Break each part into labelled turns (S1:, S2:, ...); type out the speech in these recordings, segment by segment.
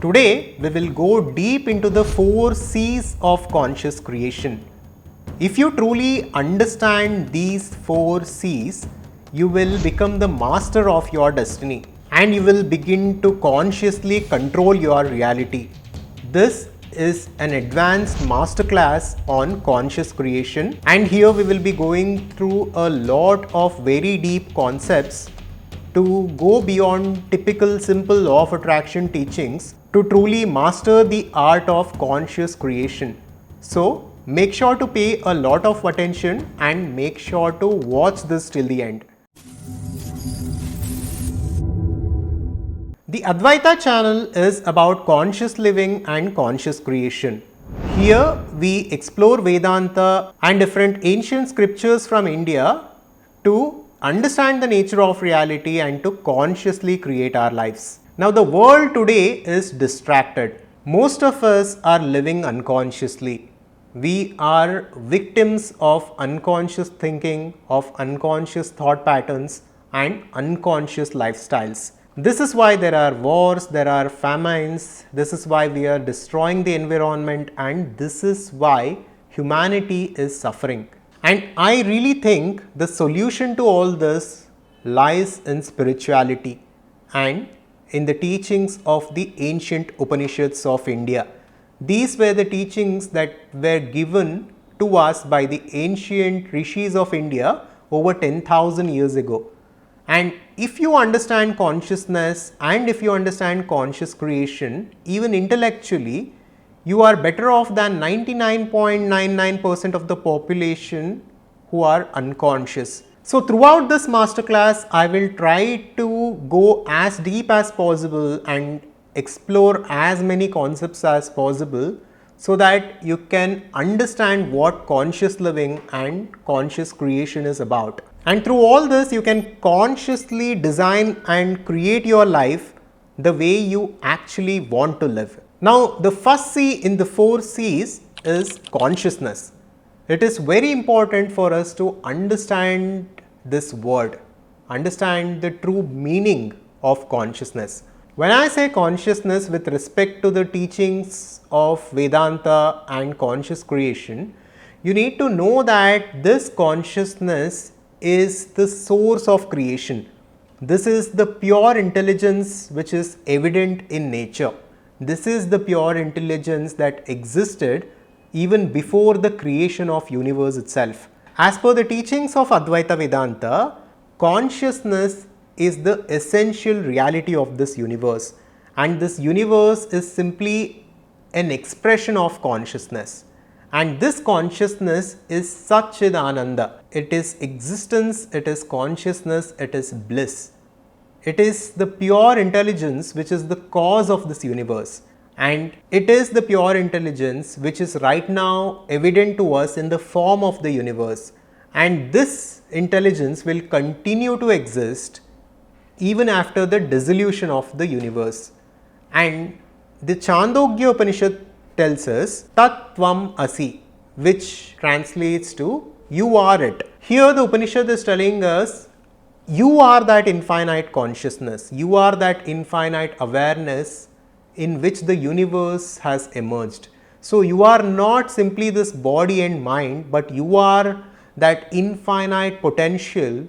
S1: Today we will go deep into the 4 C's of conscious creation. If you truly understand these 4 C's, you will become the master of your destiny and you will begin to consciously control your reality. This is an advanced masterclass on conscious creation, and here we will be going through a lot of very deep concepts to go beyond typical simple law of attraction teachings to truly master the art of conscious creation. So make sure to pay a lot of attention and make sure to watch this till the end. The Adhvaitha channel is about conscious living and conscious creation. Here we explore Vedanta and different ancient scriptures from India to understand the nature of reality and to consciously create our lives. Now the world today is distracted. Most of us are living unconsciously. We are victims of unconscious thinking, of unconscious thought patterns and unconscious lifestyles. This is why there are wars, there are famines, this is why we are destroying the environment, and this is why humanity is suffering. And I really think the solution to all this lies in spirituality and in the teachings of the ancient Upanishads of India. These were the teachings that were given to us by the ancient rishis of India over 10,000 years ago. And if you understand consciousness and if you understand conscious creation, even intellectually, you are better off than 99.99% of the population who are unconscious. So throughout this masterclass, I will try to go as deep as possible and explore as many concepts as possible so that you can understand what conscious living and conscious creation is about. And through all this, you can consciously design and create your life the way you actually want to live. Now, the first C in the 4 C's is consciousness. It is very important for us to understand this word, understand the true meaning of consciousness. When I say consciousness with respect to the teachings of Vedanta and conscious creation, you need to know that this consciousness is the source of creation. This is the pure intelligence which is evident in nature. This is the pure intelligence that existed even before the creation of universe itself. As per the teachings of Adhvaitha Vedanta, consciousness is the essential reality of this universe, and this universe is simply an expression of consciousness. And this consciousness is Satchidananda. It is existence, it is consciousness, it is bliss. It is the pure intelligence which is the cause of this universe. And it is the pure intelligence which is right now evident to us in the form of the universe. And this intelligence will continue to exist even after the dissolution of the universe. And the Chandogya Upanishad tells us Tat Tvam Asi, which translates to you are it. Here the Upanishad is telling us you are that infinite consciousness, you are that infinite awareness in which the universe has emerged. So you are not simply this body and mind, but you are that infinite potential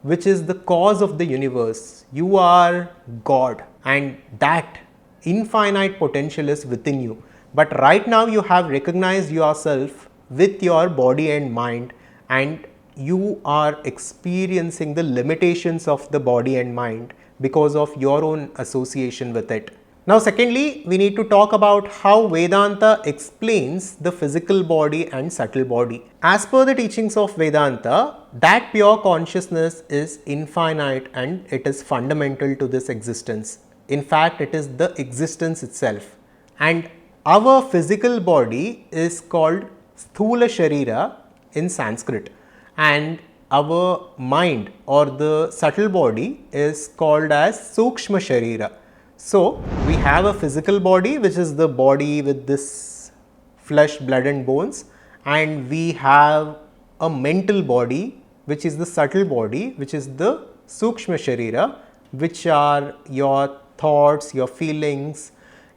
S1: which is the cause of the universe. You are God, and that infinite potential is within you. But right now you have recognized yourself with your body and mind, and you are experiencing the limitations of the body and mind because of your own association with it. Now secondly, we need to talk about how Vedanta explains the physical body and subtle body. As per the teachings of Vedanta, that pure consciousness is infinite and it is fundamental to this existence. In fact, it is the existence itself. And our physical body is called Sthula Sharira in Sanskrit, and our mind or the subtle body is called as Sukshma Sharira. So we have a physical body which is the body with this flesh, blood and bones, and we have a mental body which is the subtle body, which is the Sukshma Sharira, which are your thoughts, your feelings,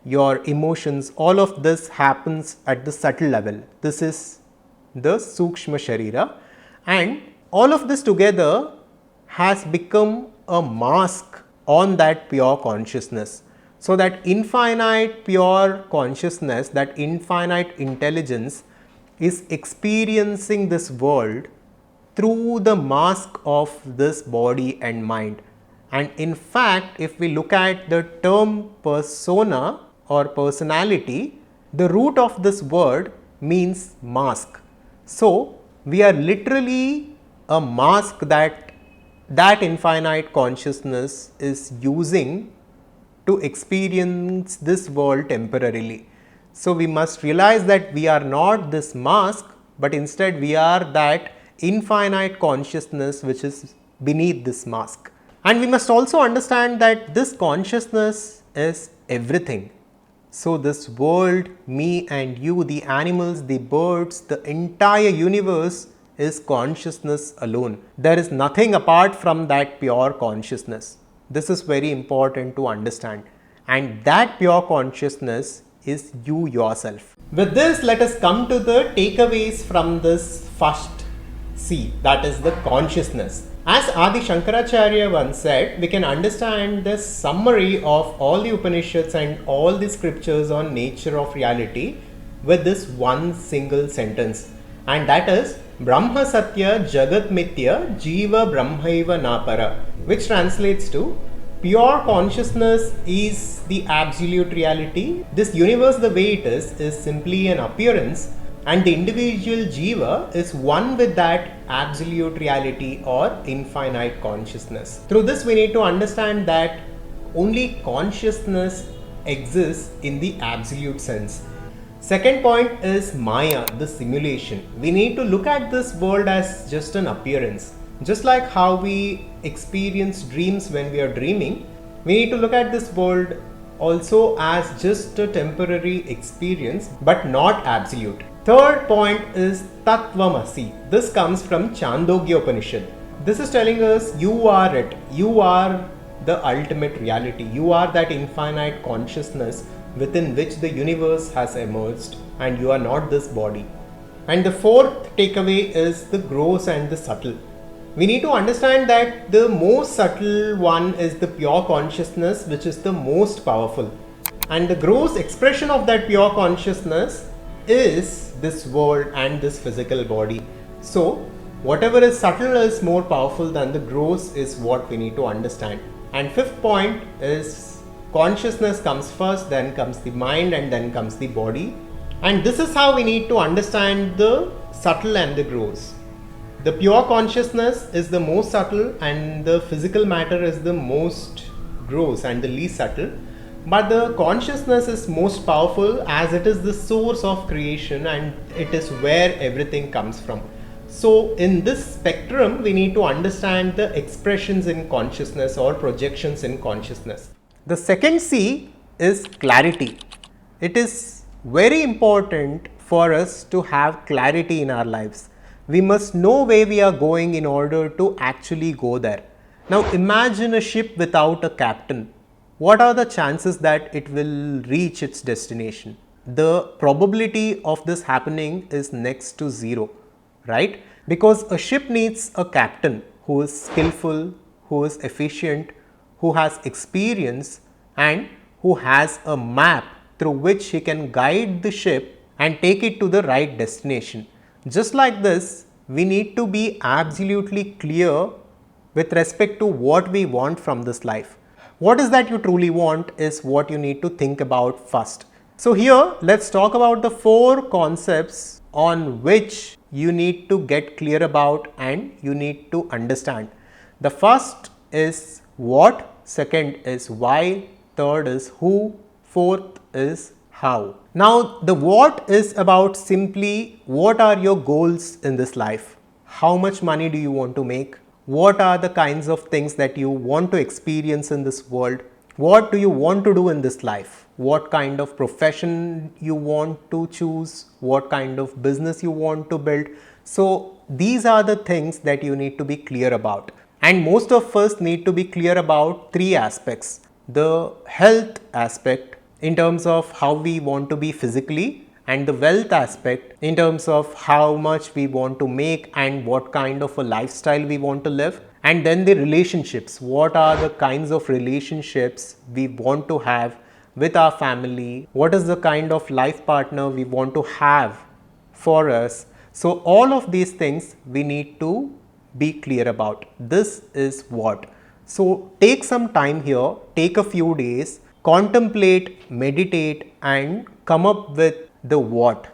S1: your emotions, all of this happens at the subtle level. This is the Sukshma Sharira, and all of this together has become a mask on that pure consciousness. So that infinite pure consciousness, that infinite intelligence is experiencing this world through the mask of this body and mind. And in fact, if we look at the term persona or personality, the root of this word means mask. So we are literally a mask that infinite consciousness is using to experience this world temporarily. So we must realize that we are not this mask, but instead we are that infinite consciousness which is beneath this mask. And we must also understand that this consciousness is everything. So this world, me and you, the animals, the birds, the entire universe is consciousness alone. There is nothing apart from that pure consciousness. This is very important to understand. And that pure consciousness is you yourself. With this, let us come to the takeaways from this first C, that is the consciousness. As Adi Shankaracharya once said, we can understand the summary of all the Upanishads and all the scriptures on nature of reality with this one single sentence, and that is Brahma Satya Jagat Mithya Jiva Brahmaiva Napara, which translates to pure consciousness is the absolute reality. This universe, the way it is simply an appearance, and the individual jiva is one with that absolute reality or infinite consciousness. Through this, we need to understand that only consciousness exists in the absolute sense. Second point is Maya, the simulation. We need to look at this world as just an appearance. Just like how we experience dreams when we are dreaming, we need to look at this world also as just a temporary experience, but not absolute. Third point is Tattvamasi. This comes from Chandogya Upanishad. This is telling us you are it. You are the ultimate reality. You are that infinite consciousness within which the universe has emerged, and you are not this body. And the fourth takeaway is the gross and the subtle. We need to understand that the most subtle one is the pure consciousness, which is the most powerful. And the gross expression of that pure consciousness is this world and this physical body. So whatever is subtle is more powerful than the gross is what we need to understand. And fifth point is consciousness comes first, then comes the mind, and then comes the body. And this is how we need to understand the subtle and the gross. The pure consciousness is the most subtle, and the physical matter is the most gross and the least subtle. But the consciousness is most powerful as it is the source of creation, and it is where everything comes from. So in this spectrum, we need to understand the expressions in consciousness or projections in consciousness. The second C is clarity. It is very important for us to have clarity in our lives. We must know where we are going in order to actually go there. Now imagine a ship without a captain. What are the chances that it will reach its destination? The probability of this happening is next to zero, right? Because a ship needs a captain who is skillful, who is efficient, who has experience, and who has a map through which he can guide the ship and take it to the right destination. Just like this, we need to be absolutely clear with respect to what we want from this life. What is that you truly want is what you need to think about first. So here, let's talk about the 4 concepts on which you need to get clear about and you need to understand. The first is what, second is why, third is who, fourth is how. Now the what is about simply what are your goals in this life? How much money do you want to make? What are the kinds of things that you want to experience in this world? What do you want to do in this life? What kind of profession you want to choose? What kind of business you want to build? So these are the things that you need to be clear about. And most of us need to be clear about 3 aspects: the health aspect, in terms of how we want to be physically, and the wealth aspect in terms of how much we want to make and what kind of a lifestyle we want to live. And then the relationships, what are the kinds of relationships we want to have with our family, what is the kind of life partner we want to have for us. So all of these things we need to be clear about. This is what. So take some time here, take a few days, contemplate, meditate, and come up with the what.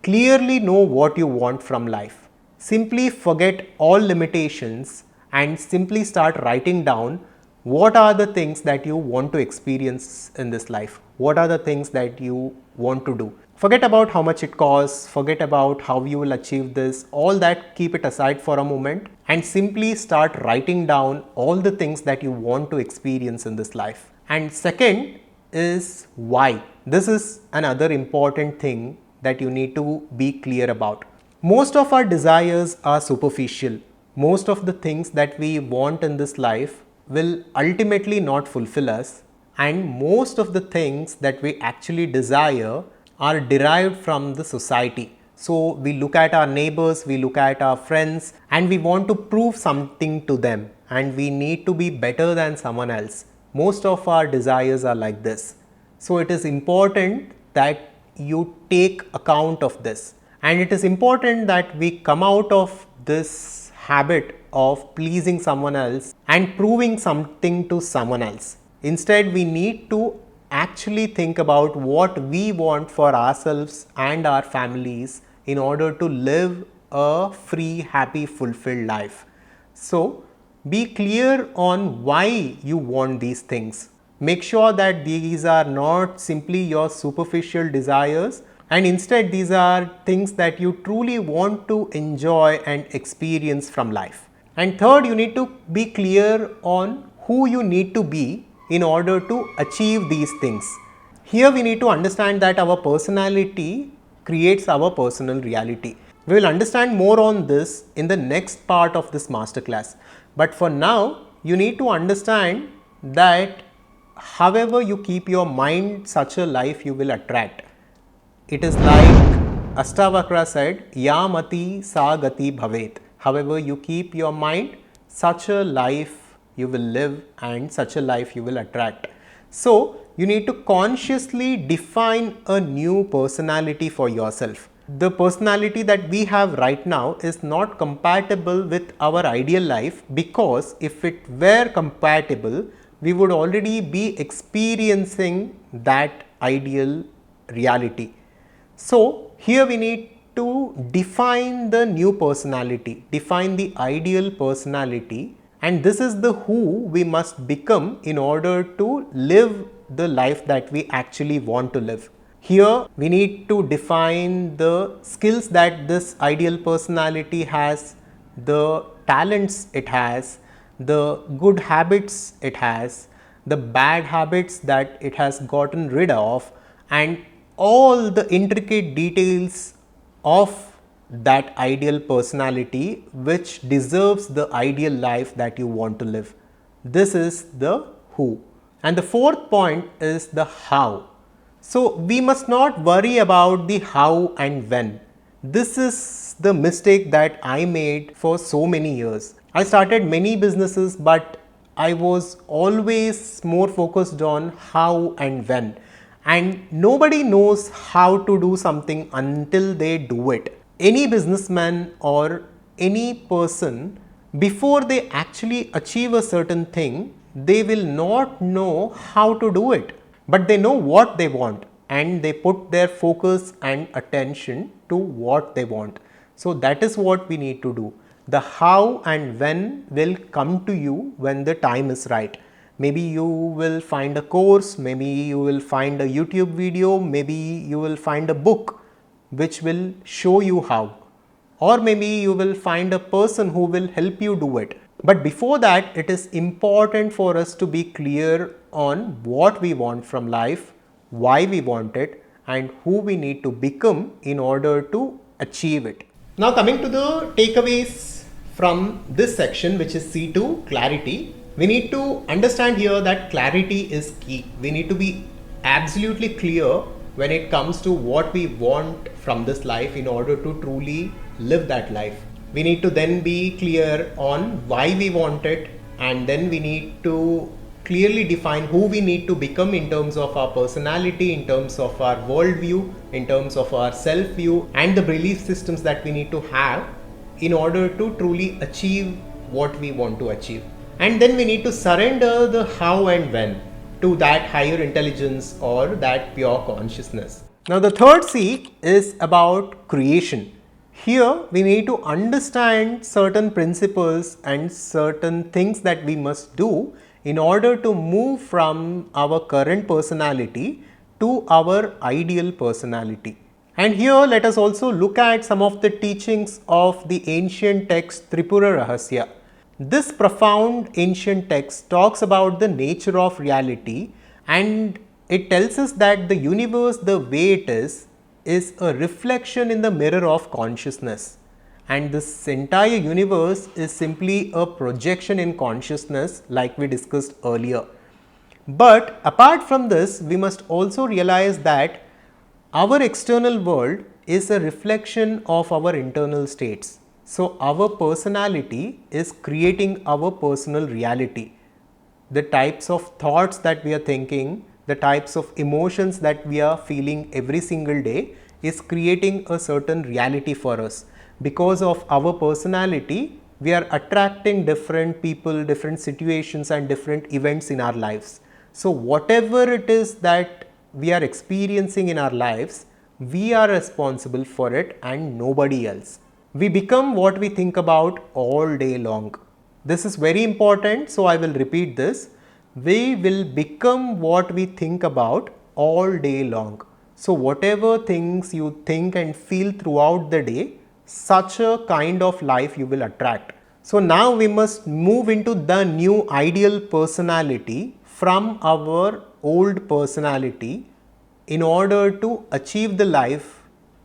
S1: Clearly know what you want from life. Simply forget all limitations and simply start writing down what are the things that you want to experience in this life. What are the things that you want to do. Forget about how much it costs, forget about how you will achieve this, all that keep it aside for a moment and simply start writing down all the things that you want to experience in this life. And second is why. This is another important thing that you need to be clear about. Most of our desires are superficial. Most of the things that we want in this life will ultimately not fulfill us, and most of the things that we actually desire are derived from the society. So we look at our neighbors, we look at our friends, and we want to prove something to them, and we need to be better than someone else. Most of our desires are like this. So it is important that you take account of this, and it is important that we come out of this habit of pleasing someone else and proving something to someone else. Instead, we need to actually think about what we want for ourselves and our families in order to live a free, happy, fulfilled life. So be clear on why you want these things. Make sure that these are not simply your superficial desires, and instead these are things that you truly want to enjoy and experience from life. And third, you need to be clear on who you need to be in order to achieve these things. Here we need to understand that our personality creates our personal reality. We will understand more on this in the next part of this masterclass. But for now, you need to understand that however you keep your mind, such a life you will attract. It is like Ashtavakra said, Yamati sa gati bhavet. However you keep your mind, such a life you will live and such a life you will attract. So you need to consciously define a new personality for yourself. The personality that we have right now is not compatible with our ideal life, because if it were compatible, we would already be experiencing that ideal reality. So here we need to define the new personality, define the ideal personality, and this is the who we must become in order to live the life that we actually want to live. Here we need to define the skills that this ideal personality has, the talents it has, the good habits it has, the bad habits that it has gotten rid of, and all the intricate details of that ideal personality which deserves the ideal life that you want to live. This is the who. And the fourth point is the how. So we must not worry about the how and when. This is the mistake that I made for so many years. I started many businesses, but I was always more focused on how and when. And nobody knows how to do something until they do it. Any businessman or any person, before they actually achieve a certain thing, they will not know how to do it, but they know what they want and they put their focus and attention to what they want. So that is what we need to do. The how and when will come to you when the time is right. Maybe you will find a course, maybe you will find a YouTube video, maybe you will find a book which will show you how, or maybe you will find a person who will help you do it. But before that, it is important for us to be clear on what we want from life, why we want it, and who we need to become in order to achieve it. Now coming to the takeaways from this section, which is C2, clarity. We need to understand here that clarity is key. We need to be absolutely clear when it comes to what we want from this life in order to truly live that life. We need to then be clear on why we want it, and then we need to clearly define who we need to become in terms of our personality, in terms of our worldview, in terms of our self view, and the belief systems that we need to have in order to truly achieve what we want to achieve. And then we need to surrender the how and when to that higher intelligence or that pure consciousness. Now, the third C is about creation. Here, we need to understand certain principles and certain things that we must do in order to move from our current personality to our ideal personality. And here, let us also look at some of the teachings of the ancient text Tripura Rahasya. This profound ancient text talks about the nature of reality, and it tells us that the universe, the way it is a reflection in the mirror of consciousness. And this entire universe is simply a projection in consciousness, like we discussed earlier. But apart from this, we must also realize that our external world is a reflection of our internal states. So, our personality is creating our personal reality. The types of thoughts that we are thinking, the types of emotions that we are feeling every single day is creating a certain reality for us. Because of our personality, we are attracting different people, different situations and different events in our lives. So, whatever it is that we are experiencing in our lives, we are responsible for it and nobody else. We become what we think about all day long. This is very important, so I will repeat this. We will become what we think about all day long. So, whatever things you think and feel throughout the day, such a kind of life you will attract. So, now we must move into the new ideal personality from our old personality in order to achieve the life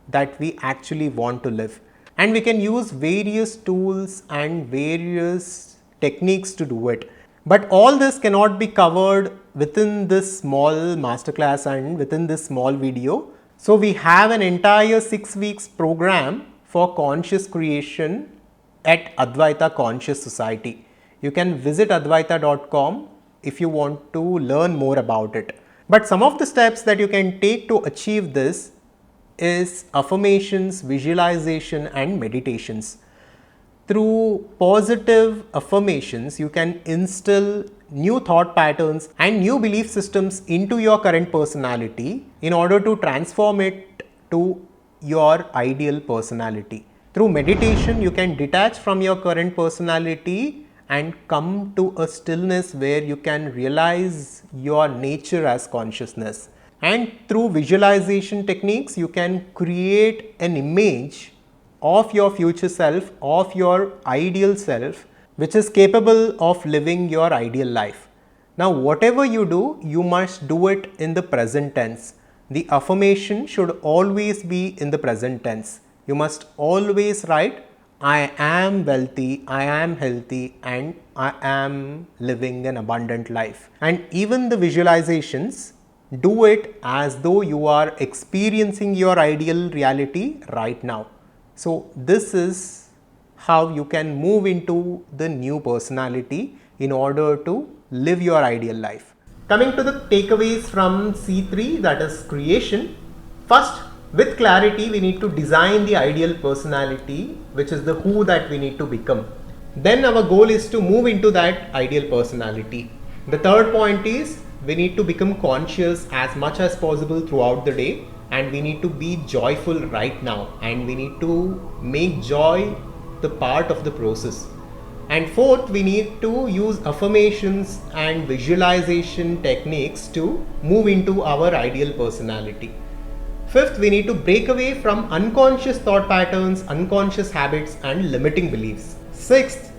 S1: that we actually want to live. And we can use various tools and various techniques to do it. But all this cannot be covered within this small masterclass and within this small video. So, we have an entire 6 weeks program for conscious creation at Adhvaitha Conscious Society. You can visit adhvaitha.com if you want to learn more about it. But some of the steps that you can take to achieve this is affirmations, visualization and meditations. Through positive affirmations, you can instill new thought patterns and new belief systems into your current personality in order to transform it to your ideal personality. Through meditation, you can detach from your current personality and come to a stillness where you can realize your nature as consciousness. And through visualization techniques, you can create an image of your future self, of your ideal self, which is capable of living your ideal life. Now, whatever you do, you must do it in the present tense. The affirmation should always be in the present tense. You must always write, I am wealthy, I am healthy, and I am living an abundant life. And even the visualizations, do it as though you are experiencing your ideal reality right now. So, this is how you can move into the new personality in order to live your ideal life. Coming to the takeaways from C3, that is creation. First, with clarity, we need to design the ideal personality, which is the who that we need to become. Then our goal is to move into that ideal personality. The third point is we need to become conscious as much as possible throughout the day, and we need to be joyful right now, and we need to make joy the part of the process. And fourth, we need to use affirmations and visualization techniques to move into our ideal personality. Fifth, we need to break away from unconscious thought patterns, unconscious habits and limiting beliefs. Sixth,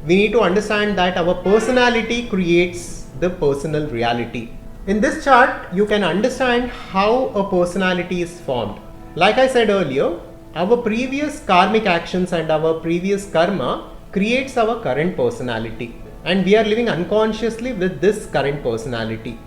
S1: we need to understand that our personality creates the personal reality. In this chart, you can understand how a personality is formed. Like I said earlier, our previous karmic actions and our previous karma creates our current personality, and we are living unconsciously with this current personality.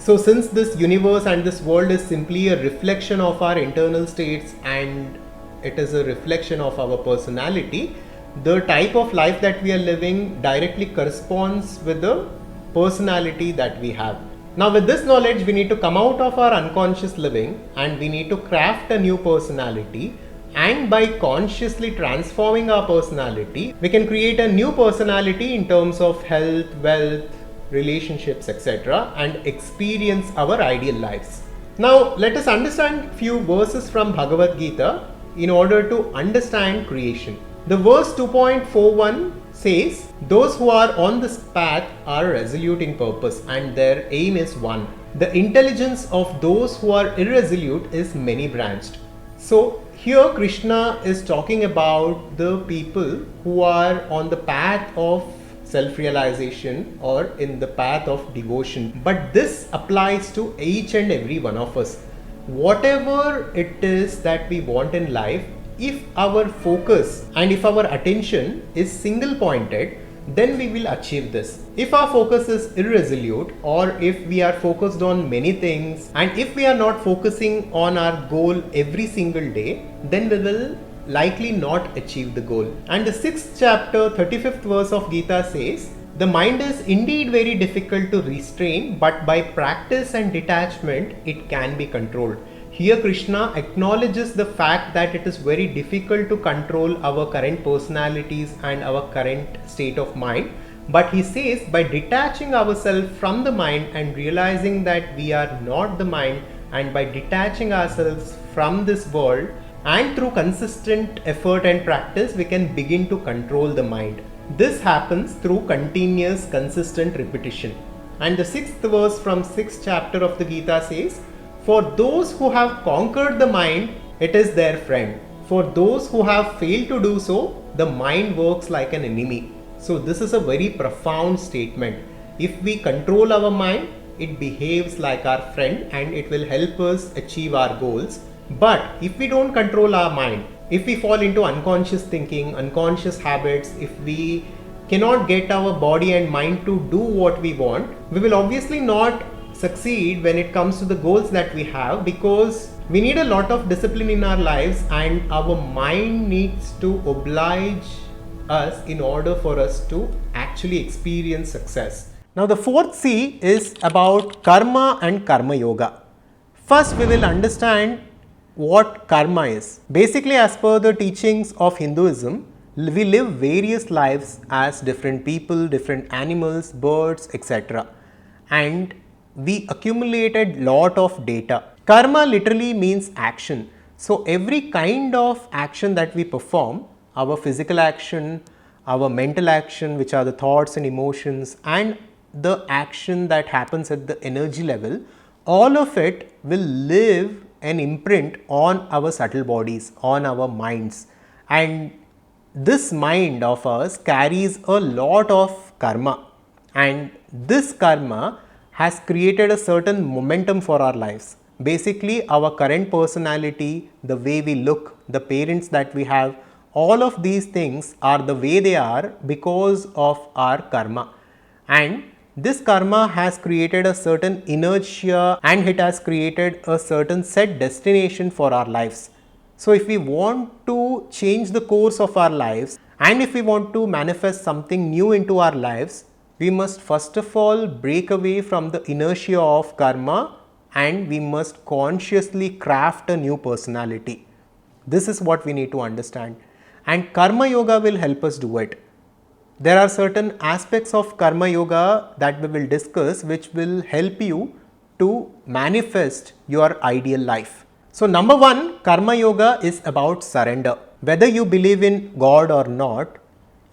S1: So since this universe and this world is simply a reflection of our internal states and it is a reflection of our personality, the type of life that we are living directly corresponds with the personality that we have. Now with this knowledge, we need to come out of our unconscious living and we need to craft a new personality, and by consciously transforming our personality, we can create a new personality in terms of health, wealth, relationships, etc., and experience our ideal lives. Now let us understand few verses from Bhagavad Gita in order to understand creation. The verse 2.41 says, those who are on this path are resolute in purpose and their aim is one. The intelligence of those who are irresolute is many branched. So here Krishna is talking about the people who are on the path of self-realization or in the path of devotion. But this applies to each and every one of us. Whatever it is that we want in life, if our focus and if our attention is single pointed, then we will achieve this. If our focus is irresolute, or if we are focused on many things, and if we are not focusing on our goal every single day, then we will likely not achieve the goal. And the 6th chapter, 35th verse of Gita says, the mind is indeed very difficult to restrain, but by practice and detachment, it can be controlled. Here Krishna acknowledges the fact that it is very difficult to control our current personalities and our current state of mind. But he says by detaching ourselves from the mind and realizing that we are not the mind, and by detaching ourselves from this world and through consistent effort and practice, we can begin to control the mind. This happens through continuous consistent repetition. And the 6th verse from 6th chapter of the Gita says, for those who have conquered the mind, it is their friend. For those who have failed to do so, the mind works like an enemy. So this is a very profound statement. If we control our mind, it behaves like our friend and it will help us achieve our goals. But if we don't control our mind, if we fall into unconscious thinking, unconscious habits, if we cannot get our body and mind to do what we want, we will obviously not succeed when it comes to the goals that we have, because we need a lot of discipline in our lives and our mind needs to oblige us in order for us to actually experience success. Now the 4th C is about karma and karma yoga. First we will understand what karma is. Basically, as per the teachings of Hinduism, we live various lives as different people, different animals, birds, etc. And we accumulated lot of data. Karma literally means action. So every kind of action that we perform, our physical action, our mental action, which are the thoughts and emotions, and the action that happens at the energy level, all of it will leave an imprint on our subtle bodies, on our minds. And this mind of ours carries a lot of karma, and this karma has created a certain momentum for our lives. Basically, our current personality, the way we look, the parents that we have, all of these things are the way they are because of our karma. And this karma has created a certain inertia and it has created a certain set destination for our lives. So if we want to change the course of our lives and if we want to manifest something new into our lives, we must first of all break away from the inertia of karma and we must consciously craft a new personality. This is what we need to understand, and karma yoga will help us do it. There are certain aspects of karma yoga that we will discuss which will help you to manifest your ideal life. So number 1, karma yoga is about surrender. Whether you believe in God or not,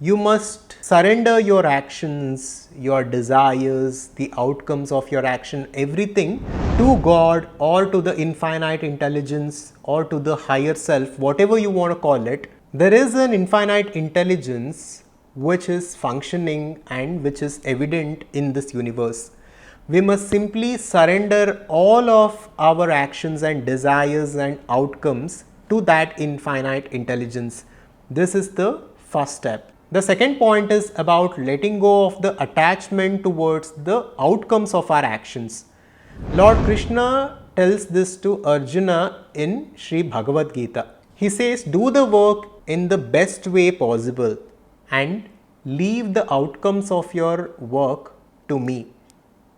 S1: you must surrender your actions, your desires, the outcomes of your action, everything to God or to the infinite intelligence or to the higher self, whatever you want to call it. There is an infinite intelligence which is functioning and which is evident in this universe. We must simply surrender all of our actions and desires and outcomes to that infinite intelligence. This is the first step. The second point is about letting go of the attachment towards the outcomes of our actions. Lord Krishna tells this to Arjuna in Sri Bhagavad Gita. He says, do the work in the best way possible and leave the outcomes of your work to me,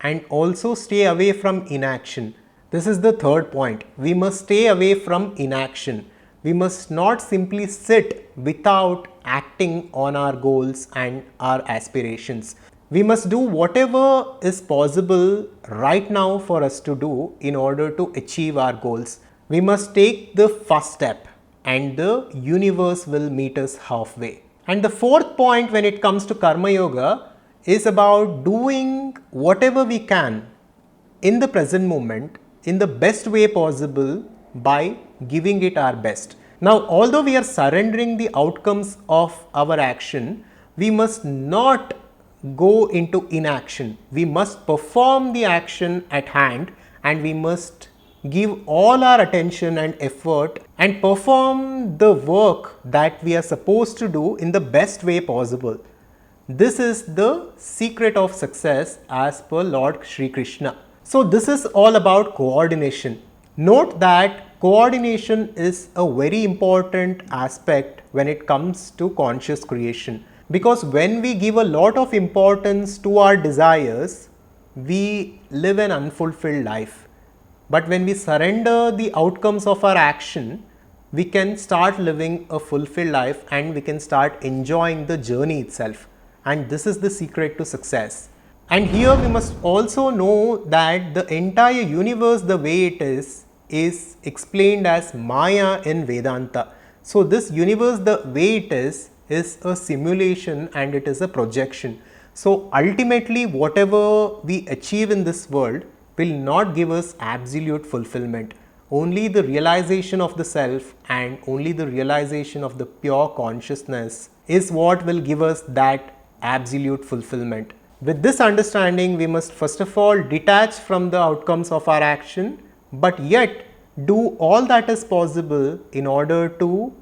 S1: and also stay away from inaction. This is the third point. We must stay away from inaction. We must not simply sit without acting on our goals and our aspirations. We must do whatever is possible right now for us to do in order to achieve our goals. We must take the first step and the universe will meet us halfway. And the fourth point when it comes to Karma Yoga is about doing whatever we can in the present moment in the best way possible by giving it our best. Now, although we are surrendering the outcomes of our action, we must not go into inaction. We must perform the action at hand and we must give all our attention and effort and perform the work that we are supposed to do in the best way possible. This is the secret of success as per Lord Shri Krishna. So this is all about coordination. Note that coordination is a very important aspect when it comes to conscious creation, because when we give a lot of importance to our desires, we live an unfulfilled life. But when we surrender the outcomes of our action, we can start living a fulfilled life and we can start enjoying the journey itself. And this is the secret to success. And here we must also know that the entire universe, the way it is explained as Maya in Vedanta. So this universe, the way it is a simulation and it is a projection. So ultimately whatever we achieve in this world will not give us absolute fulfillment. Only the realization of the self and only the realization of the pure consciousness is what will give us that absolute fulfillment. With this understanding, we must first of all detach from the outcomes of our action, but yet do all that is possible in order to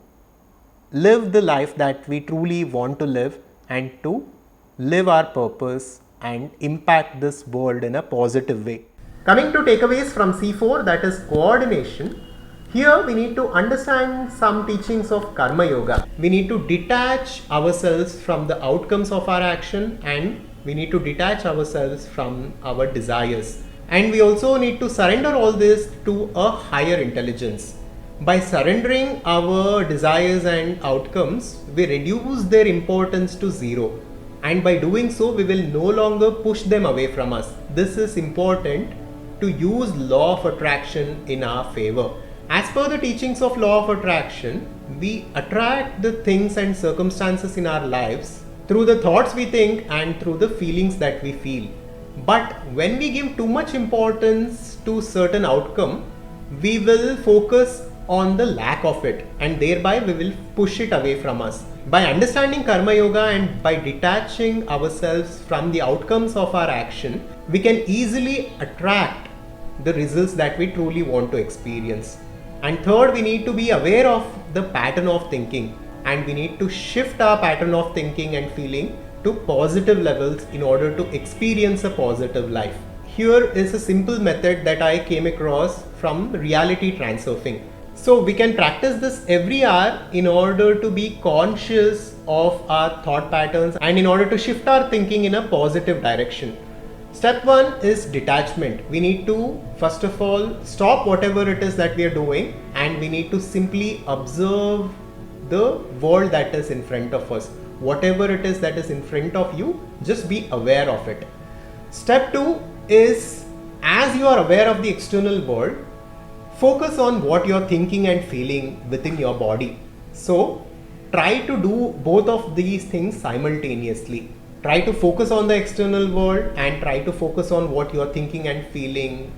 S1: live the life that we truly want to live and to live our purpose and impact this world in a positive way. Coming to takeaways from C4, that is coordination. Here we need to understand some teachings of Karma Yoga. We need to detach ourselves from the outcomes of our action and we need to detach ourselves from our desires. And we also need to surrender all this to a higher intelligence. By surrendering our desires and outcomes, we reduce their importance to zero. And by doing so, we will no longer push them away from us. This is important to use law of attraction in our favor. As per the teachings of law of attraction, we attract the things and circumstances in our lives through the thoughts we think and through the feelings that we feel. But when we give too much importance to certain outcome, we will focus on the lack of it and thereby we will push it away from us. By understanding Karma Yoga and by detaching ourselves from the outcomes of our action, we can easily attract the results that we truly want to experience. And third, we need to be aware of the pattern of thinking and we need to shift our pattern of thinking and feeling to positive levels in order to experience a positive life. Here is a simple method that I came across from reality transurfing. So we can practice this every hour in order to be conscious of our thought patterns and in order to shift our thinking in a positive direction. Step 1 is detachment. We need to first of all stop whatever it is that we are doing and we need to simply observe the world that is in front of us. Whatever it is that is in front of you, just be aware of it. Step 2 is, as you are aware of the external world, focus on what you are thinking and feeling within your body. So try to do both of these things simultaneously. Try to focus on the external world and try to focus on what you are thinking and feeling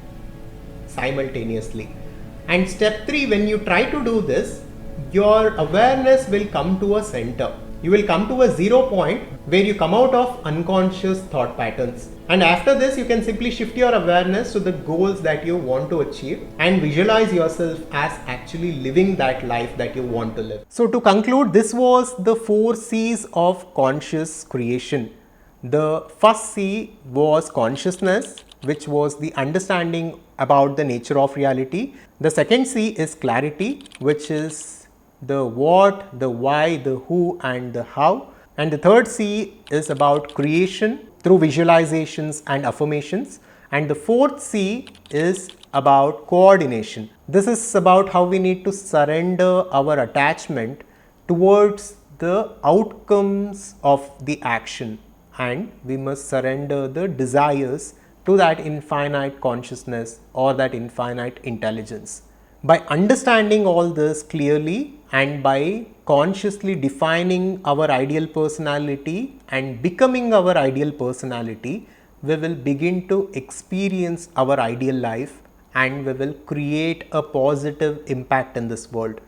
S1: simultaneously. And step 3, when you try to do this, your awareness will come to a center. You will come to a 0 point where you come out of unconscious thought patterns. And after this, you can simply shift your awareness to the goals that you want to achieve and visualize yourself as actually living that life that you want to live. So to conclude, this was the 4 C's of conscious creation. The first C was consciousness, which was the understanding about the nature of reality. The second C is clarity, which is the what, the why, the who and the how. And the third C is about creation through visualizations and affirmations. And the fourth C is about coordination. This is about how we need to surrender our attachment towards the outcomes of the action, and we must surrender the desires to that infinite consciousness or that infinite intelligence. By understanding all this clearly and by consciously defining our ideal personality and becoming our ideal personality, we will begin to experience our ideal life and we will create a positive impact in this world.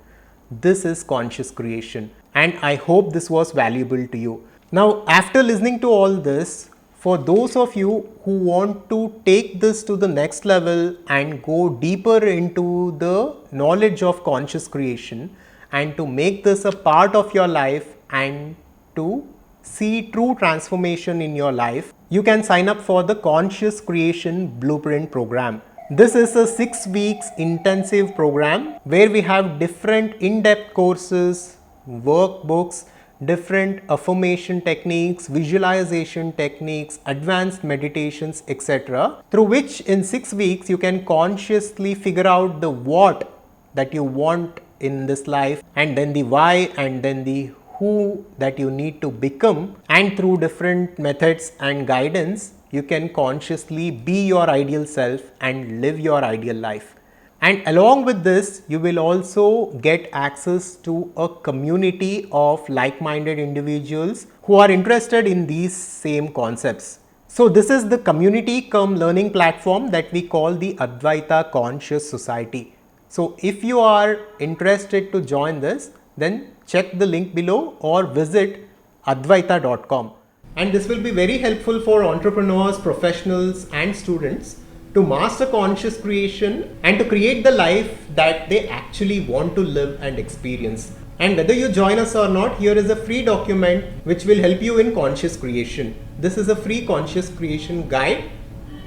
S1: This is conscious creation, and I hope this was valuable to you. Now, after listening to all this, for those of you who want to take this to the next level and go deeper into the knowledge of conscious creation and to make this a part of your life and to see true transformation in your life, you can sign up for the Conscious Creation Blueprint program. This is a 6 weeks intensive program where we have different in-depth courses, workbooks, different affirmation techniques, visualization techniques, advanced meditations, etc. through which in 6 weeks you can consciously figure out the what that you want in this life, and then the why, and then the who that you need to become, and through different methods and guidance you can consciously be your ideal self and live your ideal life. And along with this, you will also get access to a community of like-minded individuals who are interested in these same concepts. So this is the community cum learning platform that we call the Adhvaitha Conscious Society. So if you are interested to join this, then check the link below or visit adhvaitha.com. And this will be very helpful for entrepreneurs, professionals and students to master conscious creation and to create the life that they actually want to live and experience. And whether you join us or not, here is a free document which will help you in conscious creation. This is a free conscious creation guide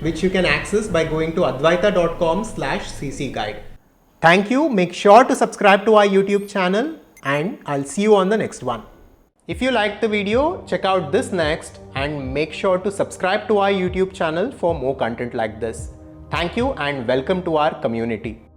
S1: which you can access by going to adhvaitha.com/cc guide. Thank you. Make sure to subscribe to our YouTube channel and I'll see you on the next one. If you liked the video, check out this next and make sure to subscribe to our YouTube channel for more content like this. Thank you and welcome to our community.